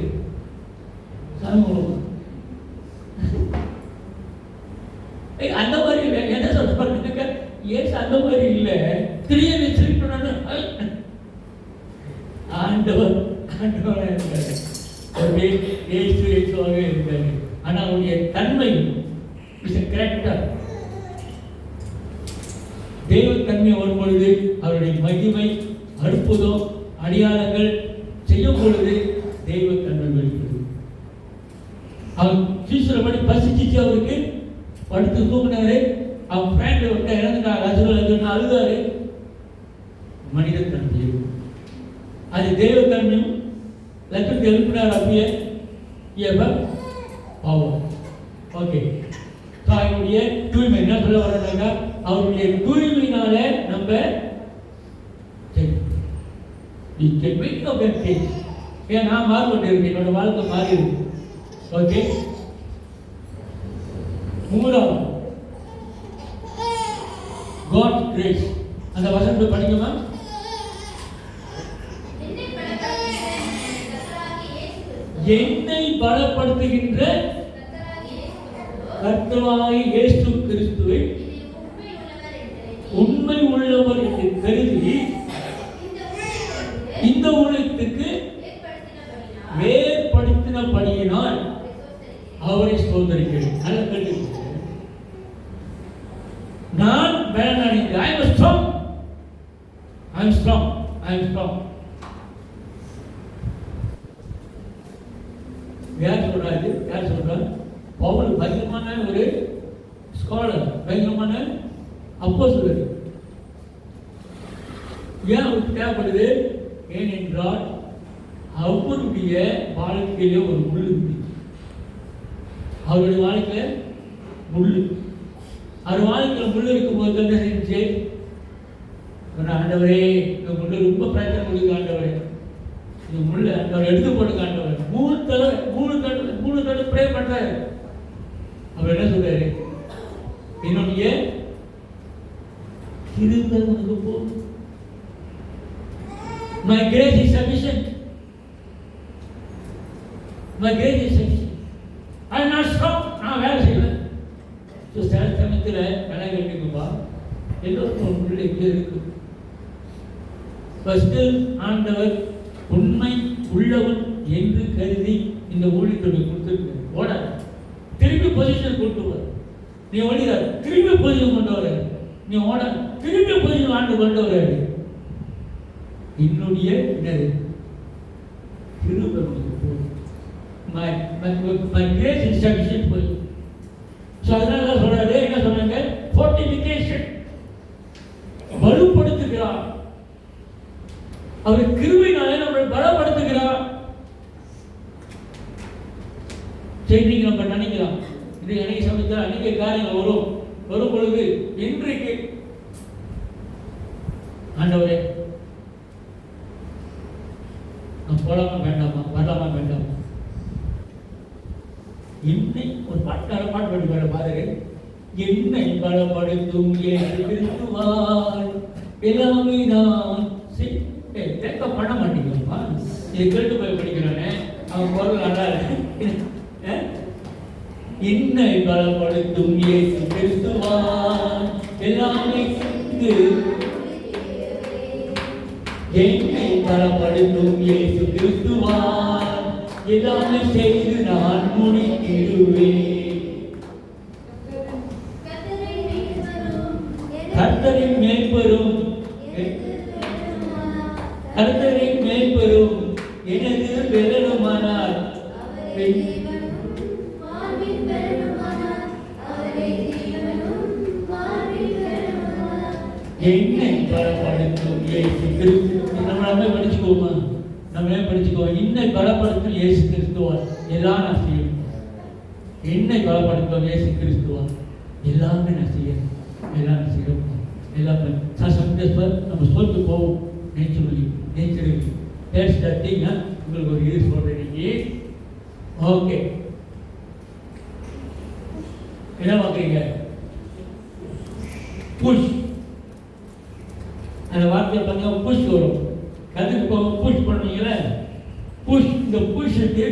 சமூகம் அந்த மாதிரி இல்லை. என்ன சொல்றாங்க, ஏசு அந்த மாதிரி இல்லை. திடீர்னு சிரிக்கணும்னு ஆண்டவர் இருக்காரு, இயேசுவாகவே இருக்காரு. ஆனால் அவருடைய தன்மை கேரக்டர், தெய்வத்தன்மை வரும் பொழுது அவருடைய மகிமை, அற்புதம், அடையாளங்கள் செய்யும் பொழுது தெய்வத்தன்மை வெளிப்படுது. அவர் சீசரப்படி பசிச்சிச்சு, அவருக்கு படுத்து தூங்கினாரு, அவன் ஃப்ரெண்டு விட்ட இறந்துட்டாங்க, அசுரன் அழுதாரு. மனிதத்தன்மை அது தெய்வத்தன்மையும் லட்சத்தை எழுப்பினார். அப்படியே பாவம். ஓகே, அவருடைய தூய்மை என்ன சொல்ல வர்றாங்க? அவருடைய தூய்மையினால நம்ம ஏன் நான் மாறுபட்டு என்னோட வாழ்க்கை மாறி இருக்கு. ஓகே, மூன்றாவது God's grace. அந்த வசனத்தை படிக்குமா? என்னை பலப்படுத்துகின்ற கர்த்தராகிய இயேசு கிறிஸ்துவை உண்மை உள்ளவர் என்று கருதி இந்த ஊழியத்துக்கு வேறுபடுத்தினபடியினால் அவரை ஸ்தோத்திரிக்கிறேன். நல்ல கேள்வி. நான் பலனடைந்து I am strong. யார் சொல்றாரு? யார் சொல்றாரு? பவுல் பயங்கரமான ஒரு ஸ்காலர், பயங்கரமான அப்போஸ்தலர். ஏன் அவருக்கு தேவைப்படுது? ஏனென்றால் அவருடைய வாழ்க்கையில ஒரு முள்ளு இருந்துச்சு. அவருடைய வாழ்க்கையில முள்ளு, அவர் வாழ்க்கையில முள்ளு இருக்கும்போது என்ன செஞ்சு, ஆண்டவரே இந்த முள்ளு ரொம்ப பிரச்சனை கொடுக்கு, ஆண்டவரே இந்த முள்ளு ஆண்டவர் எடுத்து போடுங்க ஆண்டவர். மூணு தடவை ப்ரே பண்றாரு. அவர் என்ன சொல்றாரு? என்னுடைய கிருபை உனக்கு போதும். My grace is sufficient. My grace is sufficient. I am not strong. நான் வேலை செய்வேன். சில சமயத்தில் வேலை கேட்டுக்குப்பா, எல்லோருக்கும் உள்ள இங்கே இருக்கு. ஃபர்ஸ்ட் ஆண்டவர் உண்மை உள்ளவன் என்று கருதி இந்த ஊழியத்தை கொடுத்துருக்கு. ஓட திருப்பி பொசிஷன் கொடுத்துருவார். நீ ஓடிடார், திருப்பி பொசிஷன் கொண்டு வர. நீ ஓட திருப்பி பொசிஷன் ஆண்டு கொண்டு வர. என்னுடைய கிருபை போதும். My grace is sufficient for you. So அதனால சொல்றாரு, என்ன சொன்னாங்க? Fortification, பலப்படுத்துகிறார். அவர் கிருபையினாலே நம்மளை பலப்படுத்துகிறார். சரி, நம்ம நினைக்கலாம், இது அன்னைக்கு சமயத்தில் அன்னைக்கு காரியங்கள் வரும் பொழுது இன்றைக்கு ஆண்டவரே நான் போலாமா வேண்டாமா, வரலாமா வேண்டாமா, என்னை ஒரு பாட்டு பாடி வர பாருங்க. என்னை பலப்படுத்தும் கிறிஸ்துவால் எல்லாமே நான் தேக்க பண்ண மாட்டேங்கிறோமா? இதை கேட்டு போய் படிக்கிறானே, அவன் பொருள் நல்லா இருக்கு. என்னை பலப்படுத்தும் இயேசு கிறிஸ்துவால் எல்லாமே என்னை பலப்படுத்தும் இயேசு கிறிஸ்துவால் எல்லாமே செய்து நான் முடித்திடுவேன். கர்த்தரின் மேய்ப்பரும் எனது பெறலுமானார் என்னை பலப்படுத்தும் இயேசு கிறிஸ்து. நம்மளே படிச்சுக்கோமா, நம்மளே படிச்சுக்கோம். என்னை பலப்படுத்தும் இயேசு கிறிஸ்துவால் எல்லாம் நான் செய்யணும். என்னை பலப்படுத்தும் இயேசு கிறிஸ்துவால் எல்லாமே நான் செய்யணும். எல்லாம் செய்யணும். எல்லாம் நம்ம சொல்லிட்டு போவோம். Naturally that's the thing. உங்களுக்கு ஒரு இது சொல்றேன் இன்னைக்கு. ஓகே, என்ன பார்க்குறீங்க? புஷ். அந்த வார்த்தையை பார்த்தீங்கன்னா புஷ் வரும். கதுக்கு போக புஷ் பண்ணுவீங்கள, புஷ். இந்த புஷ்ஷுக்கு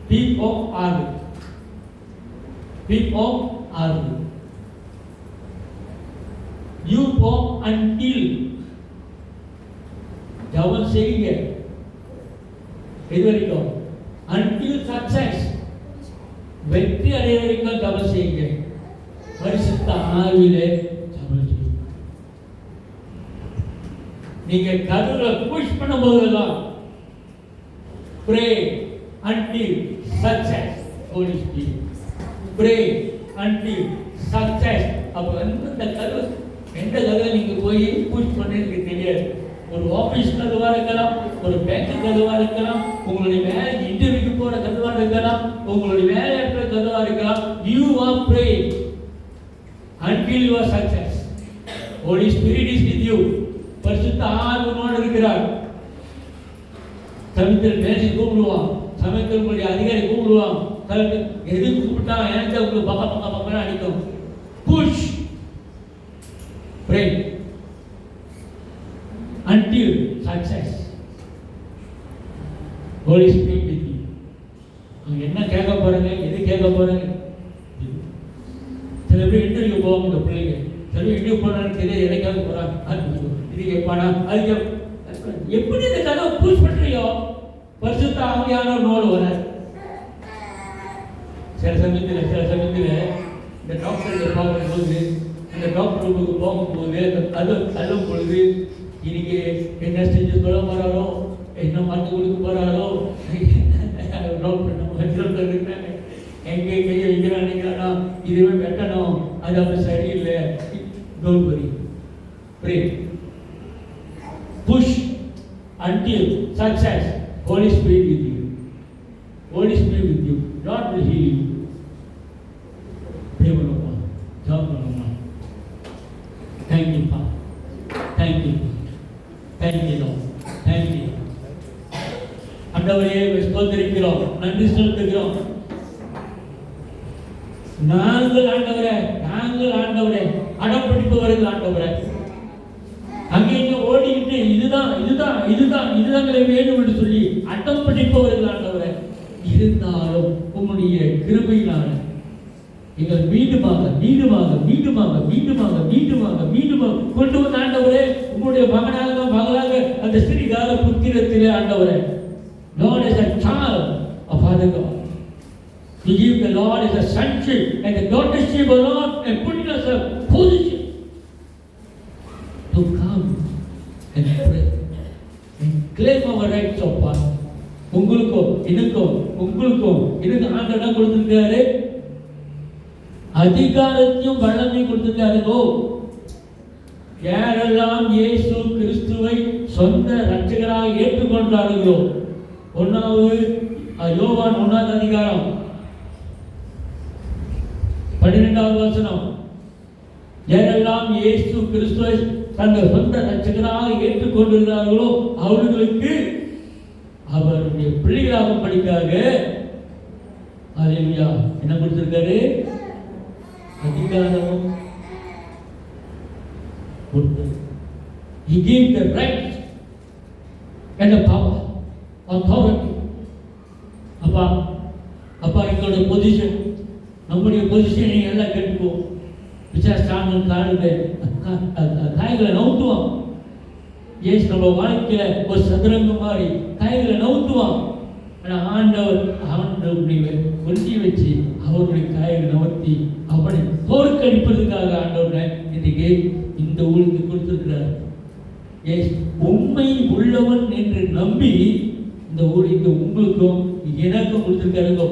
POR U for until. ஜெபம் செய்யுங்க. இது வரைக்கும் until success, வெற்றி அடைய வரைக்கும் ஜெபம் செய்யுங்க. பரிசுத்த ஆவியிலே ஜெபம் செய்யுங்க. நீங்க கதவுல புஷ் பண்ணும் போதெல்லாம் pray until success. Holy Spirit, pray until success. அப்போ எந்த கதவு நீங்க போய் புஷ் பண்ணிருக்கு தெரியாது. ஒரு ஆபீஸ் கதவா இருக்கலாம், ஒரு பேங்க் கதவா இருக்கலாம், உங்களுடைய வேலை இன்டர்வியூக்கு போற கதவா இருக்கலாம், உங்களுடைய வேலை இருக்கிற கதவா இருக்கலாம். You are praying until you are success. Holy Spirit is with you. பரிசுத்த ஆவி உன்னோடு இருக்கிறார். சமயத்தில் மேனேஜர் கூப்பிடுவான், சமயத்தில் உங்களுடைய அதிகாரி கூப்பிடுவான், எது கூப்பிட்டா எனக்கு உங்களுக்கு பக்கம் அடிக்கும். Push, pray until success. Holy Spirit with you. அவங்க என்ன கேட்க போறாங்க, எது கேட்க போறாங்க. சில பேர் இன்டர்வியூ போவாங்க, இந்த பிள்ளைங்க சில பேர் இன்டர்வியூ போனான்னு தெரியாது, எனக்காக போறாங்க. இது கேட்பானா, அது எப்படி இந்த கதவை புஷ் பண்றியோ பரிசுத்த ஆவியானவர் நோடு வராது. சில சமயத்தில் இந்த டாக்டர் பார்க்கும்போது, அந்த டாக்டர் ரூமுக்கு போகும்போது அது தள்ளும் பொழுது இன்னைக்கு என்ன செஞ்சு சொல்ல போறாரோ, என்ன மருந்து கொடுக்க போறாரோ, டாக்டர் இருக்காங்க எங்கே கையை வைக்கிறான், இதுவே வெட்டணும், அது அப்படி சரியில்லை. Don't worry, pray, push until success. Holy Spirit with you. Holy Spirit with you. God will heal you. Pray பண்ணோமா, ஜெபம் பண்ணோமா. Thank you, Father. Thank you. Thank you, Lord. Thank you. ஆண்டவரே ஸ்தோத்திரிக்கிறோம், நன்றி செலுத்துகிறோம். நாங்கள் ஆண்டவரே அடம்பிடிப்பவர்கள் ஆண்டவரே. அங்கே இங்க ஓடிக்கிட்டு இதுதான் வேண்டும் என்று சொல்லி அடம் பிடிப்பவர்கள் ஆண்டவரே. இருந்தாலும் உம்முடைய கிருபையினால எங்கள் மீண்டுமாக கொண்டு வந்த ஆண்டவரே, உங்களுடைய மகளாக அந்த ஸ்ரீகால புத்திரத்திலே ஆண்டவரே, Lord is a child of Father God. We give the Lord as a sonship and the daughtership of Lord and putting us a position to come and pray and claim our rights of God. உங்களுக்கும் எனக்கும் ஆண்டவன் கொடுத்திருக்காரு, அதிகாரத்தையும் வல்லமையும் கொடுத்திருக்காருங்கோ. யாரெல்லாம் இயேசு கிறிஸ்துவை சொந்த ரட்சகராக ஏற்றுக்கொண்டார்களோ, யோவான் 1 அதிகாரம் 12வது வசனம், யாரெல்லாம் இயேசு கிறிஸ்துவை தங்கள் சொந்த ரட்சகராக ஏற்றுக்கொண்டிருக்கிறார்களோ அவர்களுக்கு அவருடைய பிள்ளைகளாக படிக்காக ஹல்லேலூயா என்ன கொடுத்திருக்காரு, அதிகாரம் கொடுத்தார். He gave the right and the power, authority. அப்பா எங்களுடைய பொசிஷன், நம்முடைய பொசிஷனை எல்லாம் கேட்டுக்குவோம். விசாரிச்சாமல் காய்களை நவுத்துவான். ஏசு நம்ம வாழ்க்கையில ஒரு சதுரங்கம் மாதிரி காய்களை நவுத்துவான். ஆனால் ஆண்டவருடைய ஒன்றி வச்சு அவருடைய காய்களை நவர்த்தி அவனை தோற்கடிப்பதற்காக ஆண்டவரை இன்றைக்கு இந்த ஊருக்கு கொடுத்திருக்கிறார். ஏசு உண்மை உள்ளவன் என்று நம்பி இந்த ஊருக்கு உங்களுக்கும் எனக்கும் கொடுத்திருக்காருங்க.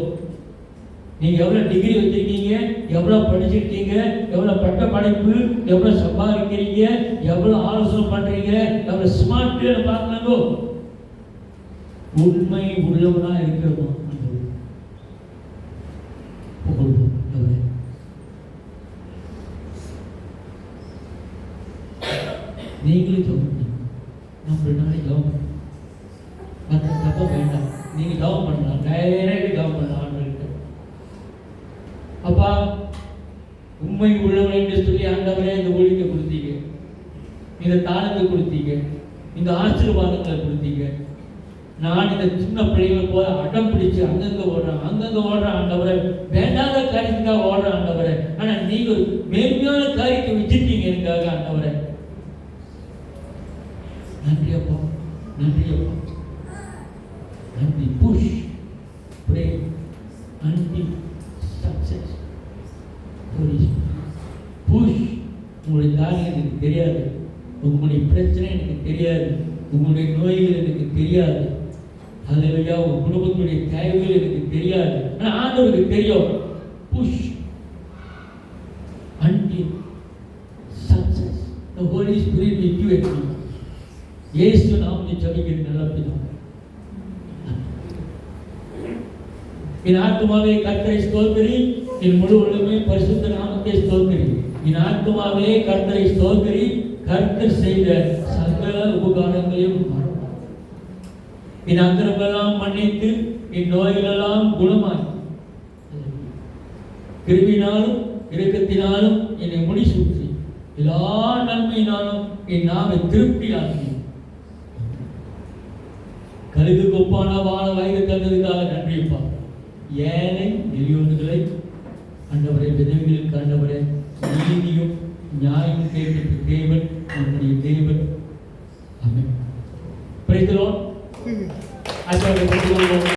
நீங்க எவ்வளவு டிகிரி வச்சிருக்கீங்க, எவ்வளவு படிச்சிருக்கீங்க, எவ்வளவு பட்ட படிப்பு, எவ்வளவு சம்பாதிக்கிறீங்க, எவ்வளவு ஆலோசனை பண்றீங்க, எவ்வளவு ஸ்மார்ட் பார்க்கலாங்க. உண்மை உள்ளவனா இருக்கிறோம். நீங்களும் ஜெபம் நம்ம ஜெபம் மற்ற ஜெபம் வேண்டாம். நீங்க ஜெபம் பண்ணலாம், டைரக்ட் ஜெபம் பண்ணலாம். அப்பா உண்மை உள்ளவன் என்று சொல்லி ஆண்டவரே இந்த ஊழியத்தை கொடுத்தீங்க, இந்த தாளத்தை கொடுத்தீங்க, இந்த ஆசீர்வாதங்களை கொடுத்தீங்க. நான் இந்த சின்ன பிள்ளைகள் போல அடம் பிடிச்சு அங்கங்க ஓடுறேன் ஆண்டவரை, வேண்டாத காரியத்துக்காக ஓடுறேன் ஆண்டவரை. ஆனா நீங்க ஒரு மேன்மையான காரியத்தை வச்சிருக்கீங்க எனக்காக ஆண்டவரை. நன்றி அப்பா, நன்றி. Push, pray until success. Push. உங்களுடைய காரியம் எனக்கு தெரியாது, உங்களுடைய பிரச்சனை எனக்கு தெரியாது, உங்களுடைய நோய்கள் எனக்கு தெரியாது, ஹல்லேலூயா, உங்க குடும்பத்துடைய தேவைகள் எனக்கு தெரியாது. ஆனால் ஆண்டவருக்கு தெரியும். Push until success. The Holy Spirit with you and me. இயேசு நாமத்தில் ஜெபிக்கிற நல்ல பிதாவே, என் ஆத்துமாவே கர்த்தரை ஸ்தோத்திரி, என் முழு உள்ளமே பரிசுத்த நாமத்தை ஸ்தோத்திரி. என் ஆத்துமாவே கர்த்தரை ஸ்தோத்திரி, கர்த்தர் செய்த சகல உபகாரங்களையும் மறவாதே. என் அக்கிரமெல்லாம் மன்னித்து, என் நோய்களெல்லாம் குணமாக்கி, கிருபையினாலும் இரக்கத்தினாலும் என்னை முடிசூட்டி, எல்லா நன்மையினாலும் என் நாவை திருப்தியாக்கி, கழுகு கொப்பான வாழ வயது தந்ததுக்காக நன்றிப்பா. ஏழை எளியோன்களை ஆண்டவரே, விதவிகளுக்கு ஆண்டவரே, நீதியும் நியாயம் கேட்டு தேவன் நம்முடைய தேவன். ஆமென். Praise the Lord.